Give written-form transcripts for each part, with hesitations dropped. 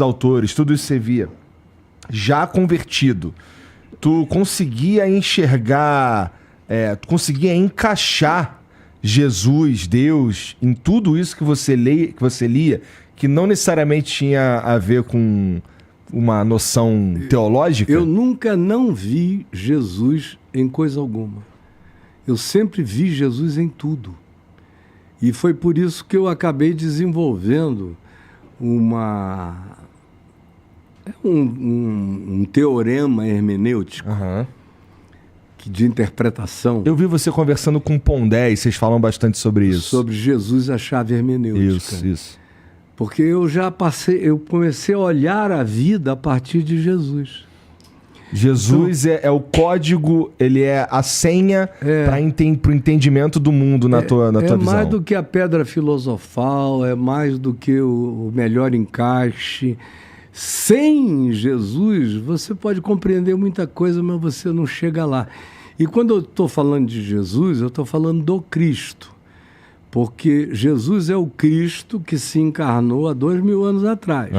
autores, tudo isso você via, já convertido, tu conseguia enxergar, tu conseguia encaixar Jesus, Deus, em tudo isso que você lia, que não necessariamente tinha a ver com uma noção teológica? Eu nunca não vi Jesus em coisa alguma. Eu sempre vi Jesus em tudo. E foi por isso que eu acabei desenvolvendo um teorema hermenêutico de interpretação. Eu vi você conversando com Pondé e vocês falam bastante sobre isso. Sobre Jesus, a chave hermenêutica. Isso. Porque eu comecei a olhar a vida a partir de Jesus. Jesus então, é o código, ele é a senha para o entendimento do mundo na tua visão. É mais do que a pedra filosofal, é mais do que o melhor encaixe. Sem Jesus, você pode compreender muita coisa, mas você não chega lá. E quando eu estou falando de Jesus, eu estou falando do Cristo. Porque Jesus é o Cristo que se encarnou há 2000 anos atrás.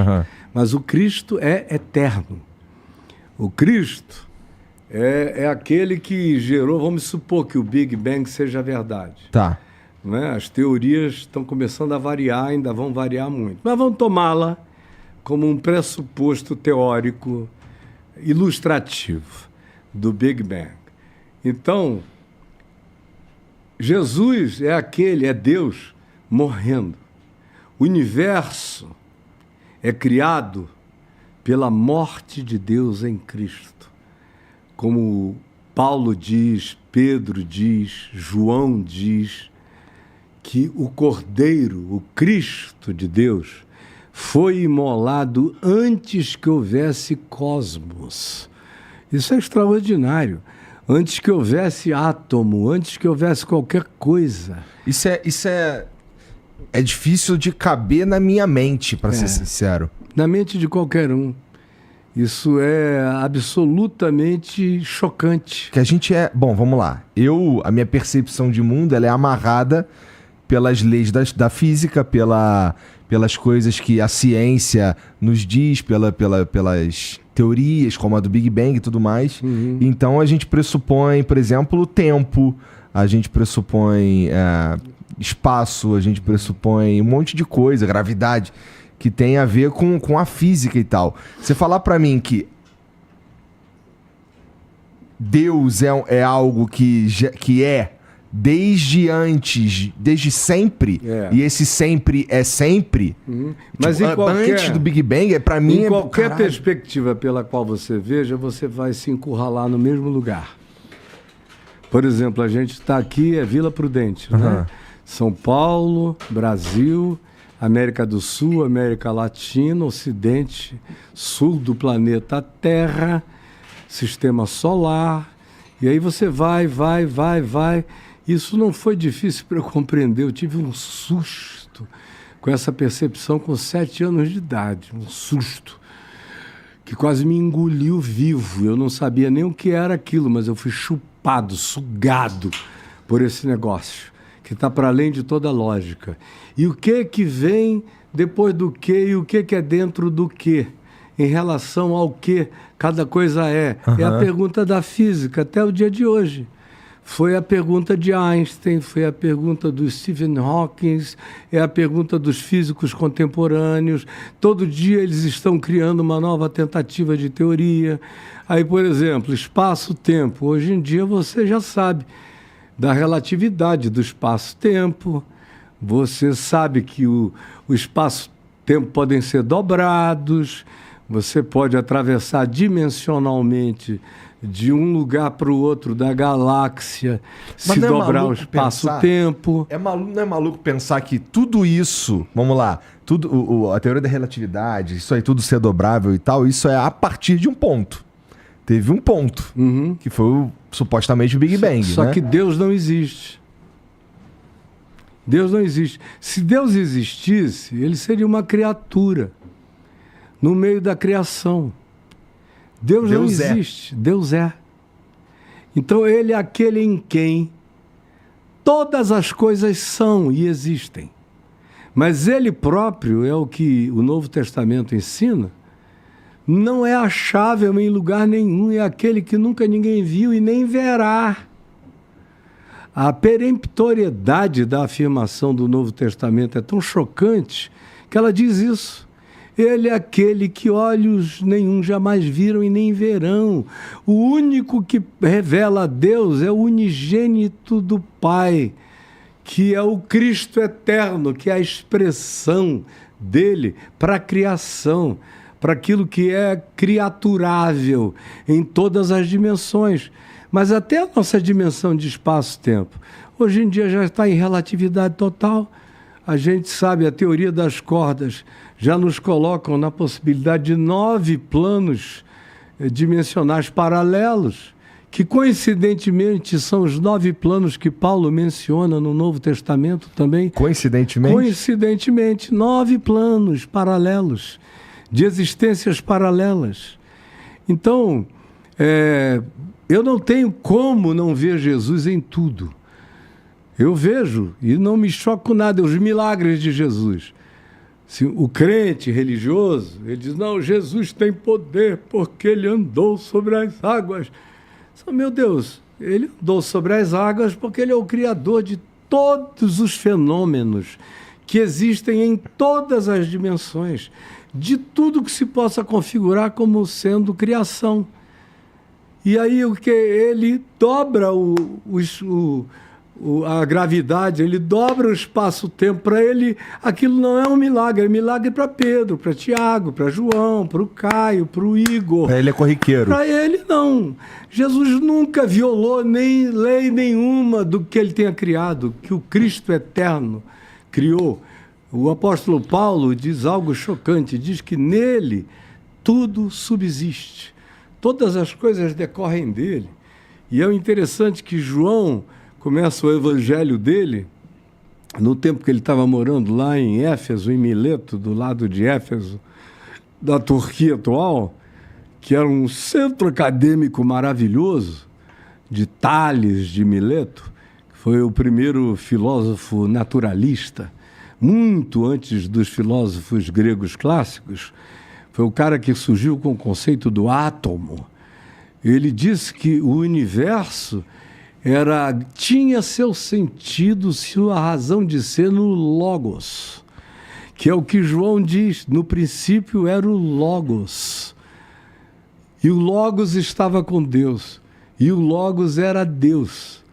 Mas o Cristo é eterno. O Cristo é aquele que gerou, vamos supor que o Big Bang seja verdade. Tá. Não é? As teorias estão começando a variar, ainda vão variar muito. Mas vamos tomá-la como um pressuposto teórico ilustrativo do Big Bang. Então, Jesus é Deus morrendo. O universo é criado pela morte de Deus em Cristo. Como Paulo diz, Pedro diz, João diz, que o Cordeiro, o Cristo de Deus, foi imolado antes que houvesse cosmos. Isso é extraordinário. Antes que houvesse átomo, antes que houvesse qualquer coisa. Isso é difícil de caber na minha mente, para ser sincero. Na mente de qualquer um. Isso é absolutamente chocante. Que a gente Bom, vamos lá. A minha percepção de mundo, ela é amarrada pelas leis da física, pelas coisas que a ciência nos diz, pelas teorias, como a do Big Bang e tudo mais. Então a gente pressupõe, por exemplo, o tempo, a gente pressupõe espaço, a gente pressupõe um monte de coisa, gravidade, que tem a ver com a física e tal. Você falar pra mim que Deus é algo que é desde antes, desde sempre, e esse sempre é sempre, mas tipo, antes do Big Bang, pra mim em qualquer perspectiva pela qual você veja, você vai se encurralar no mesmo lugar. Por exemplo, a gente está aqui, é Vila Prudente, né? São Paulo, Brasil, América do Sul, América Latina, Ocidente, Sul do planeta Terra, Sistema Solar, e aí você vai. Isso não foi difícil para eu compreender, eu tive um susto com essa percepção com 7 anos de idade, um susto que quase me engoliu vivo. Eu não sabia nem o que era aquilo, mas eu fui chupado, sugado por esse negócio, que está para além de toda lógica. E o que vem depois do que e o que é dentro do que, em relação ao que cada coisa é. É a pergunta da física até o dia de hoje. Foi a pergunta de Einstein, foi a pergunta do Stephen Hawking, é a pergunta dos físicos contemporâneos. Todo dia eles estão criando uma nova tentativa de teoria. Aí, por exemplo, espaço-tempo. Hoje em dia você já sabe da relatividade do espaço-tempo. Você sabe que o espaço-tempo podem ser dobrados. Você pode atravessar dimensionalmente de um lugar para o outro da galáxia, se dobrar o espaço-tempo. Não é maluco pensar que tudo isso, vamos lá, a teoria da relatividade, isso aí tudo ser dobrável e tal, isso é a partir de um ponto. Teve um ponto, que foi supostamente o Big Bang. Só que Deus não existe. Deus não existe. Se Deus existisse, ele seria uma criatura no meio da criação. Deus não existe, Deus é. Então ele é aquele em quem todas as coisas são e existem. Mas ele próprio é o que o Novo Testamento ensina, não é achável em lugar nenhum, é aquele que nunca ninguém viu e nem verá. A peremptoriedade da afirmação do Novo Testamento é tão chocante que ela diz isso. Ele é aquele que olhos nenhum jamais viram e nem verão. O único que revela a Deus é o unigênito do Pai, que é o Cristo eterno, que é a expressão dele para a criação, para aquilo que é criaturável em todas as dimensões. Mas até a nossa dimensão de espaço-tempo, hoje em dia já está em relatividade total. A gente sabe, a teoria das cordas já nos colocam na possibilidade de 9 planos dimensionais paralelos, que coincidentemente são os 9 planos que Paulo menciona no Novo Testamento também. Coincidentemente? Coincidentemente, 9 planos paralelos, de existências paralelas. Então, eu não tenho como não ver Jesus em tudo. Eu vejo e não me choco nada, os milagres de Jesus. O crente religioso, ele diz, não, Jesus tem poder porque ele andou sobre as águas. Meu Deus, ele andou sobre as águas porque ele é o criador de todos os fenômenos que existem em todas as dimensões, de tudo que se possa configurar como sendo criação. E aí o que ele dobra a gravidade, ele dobra o espaço-tempo. Para ele, aquilo não é um milagre, é milagre para Pedro, para Tiago, para João, para o Caio, para o Igor. Para ele é corriqueiro. Para ele, não. Jesus nunca violou nem lei nenhuma do que ele tenha criado, que o Cristo eterno criou. O apóstolo Paulo diz algo chocante, diz que nele tudo subsiste. Todas as coisas decorrem dele. E é interessante que João começa o evangelho dele, no tempo que ele estava morando lá em Éfeso, em Mileto, do lado de Éfeso, da Turquia atual, que era um centro acadêmico maravilhoso, de Tales de Mileto, que foi o primeiro filósofo naturalista, muito antes dos filósofos gregos clássicos. Foi o cara que surgiu com o conceito do átomo. Ele disse que o universo tinha seu sentido, sua razão de ser no Logos, que é o que João diz, no princípio era o Logos. E o Logos estava com Deus, e o Logos era Deus.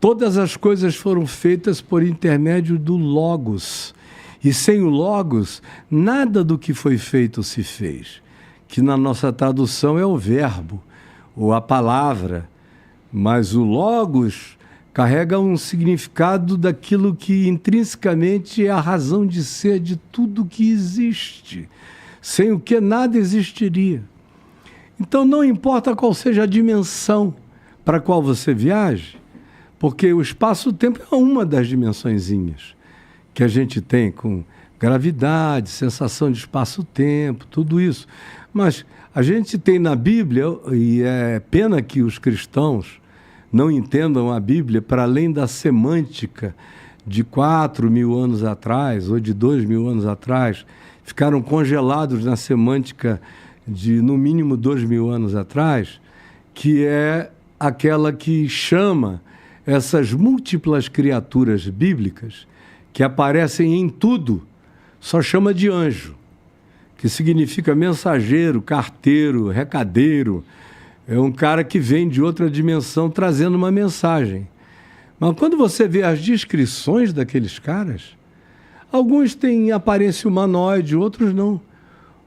Todas as coisas foram feitas por intermédio do Logos. E sem o Logos, nada do que foi feito se fez. Que na nossa tradução é o verbo, ou a palavra. Mas o Logos carrega um significado daquilo que intrinsecamente é a razão de ser de tudo que existe, sem o que nada existiria. Então não importa qual seja a dimensão para a qual você viaje, porque o espaço-tempo é uma das dimensõezinhas que a gente tem com gravidade, sensação de espaço-tempo, tudo isso. Mas a gente tem na Bíblia, e é pena que os cristãos não entendam a Bíblia para além da semântica de 4.000 anos atrás ou de 2.000 anos atrás, ficaram congelados na semântica de no mínimo 2.000 anos atrás, que é aquela que chama essas múltiplas criaturas bíblicas que aparecem em tudo, só chama de anjo, que significa mensageiro, carteiro, recadeiro. É um cara que vem de outra dimensão trazendo uma mensagem. Mas quando você vê as descrições daqueles caras, alguns têm aparência humanoide, outros não.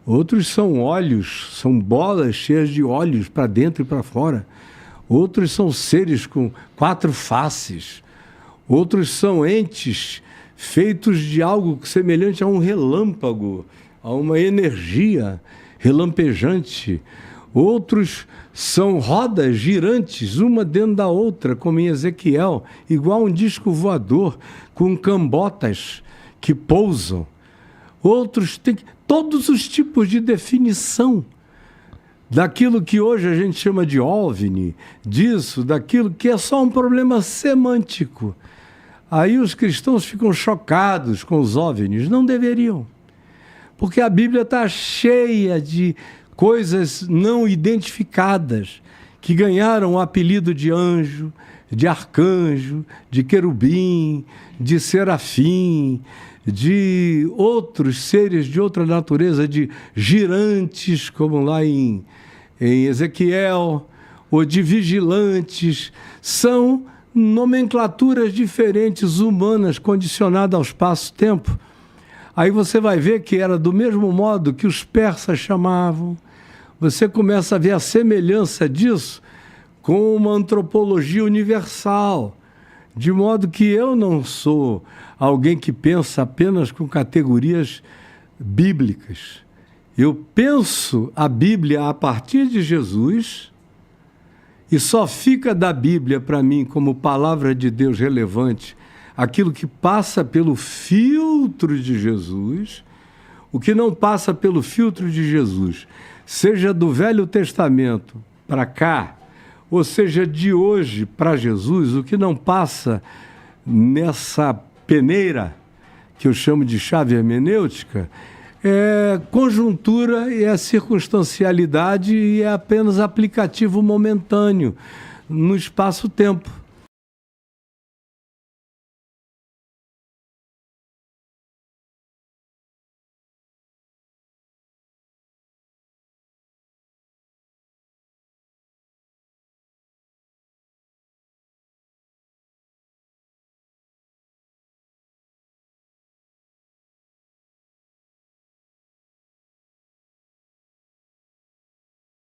Outros são olhos, são bolas cheias de olhos para dentro e para fora. Outros são seres com 4 faces. Outros são entes feitos de algo semelhante a um relâmpago, a uma energia relampejante. Outros são rodas girantes, uma dentro da outra, como em Ezequiel, igual um disco voador, com cambotas que pousam. Outros têm todos os tipos de definição daquilo que hoje a gente chama de OVNI, disso, daquilo, que é só um problema semântico. Aí os cristãos ficam chocados com os OVNIs. Não deveriam, porque a Bíblia está cheia de coisas não identificadas que ganharam o apelido de anjo, de arcanjo, de querubim, de serafim, de outros seres de outra natureza, de girantes, como lá em Ezequiel, ou de vigilantes. São nomenclaturas diferentes, humanas, condicionadas ao espaço-tempo. Aí você vai ver que era do mesmo modo que os persas chamavam. Você começa a ver a semelhança disso com uma antropologia universal, de modo que eu não sou alguém que pensa apenas com categorias bíblicas. Eu penso a Bíblia a partir de Jesus, e só fica da Bíblia para mim como palavra de Deus relevante aquilo que passa pelo filtro de Jesus. O que não passa pelo filtro de Jesus, seja do Velho Testamento para cá, ou seja, de hoje para Jesus, o que não passa nessa peneira, que eu chamo de chave hermenêutica, é conjuntura e é circunstancialidade e é apenas aplicativo momentâneo no espaço-tempo.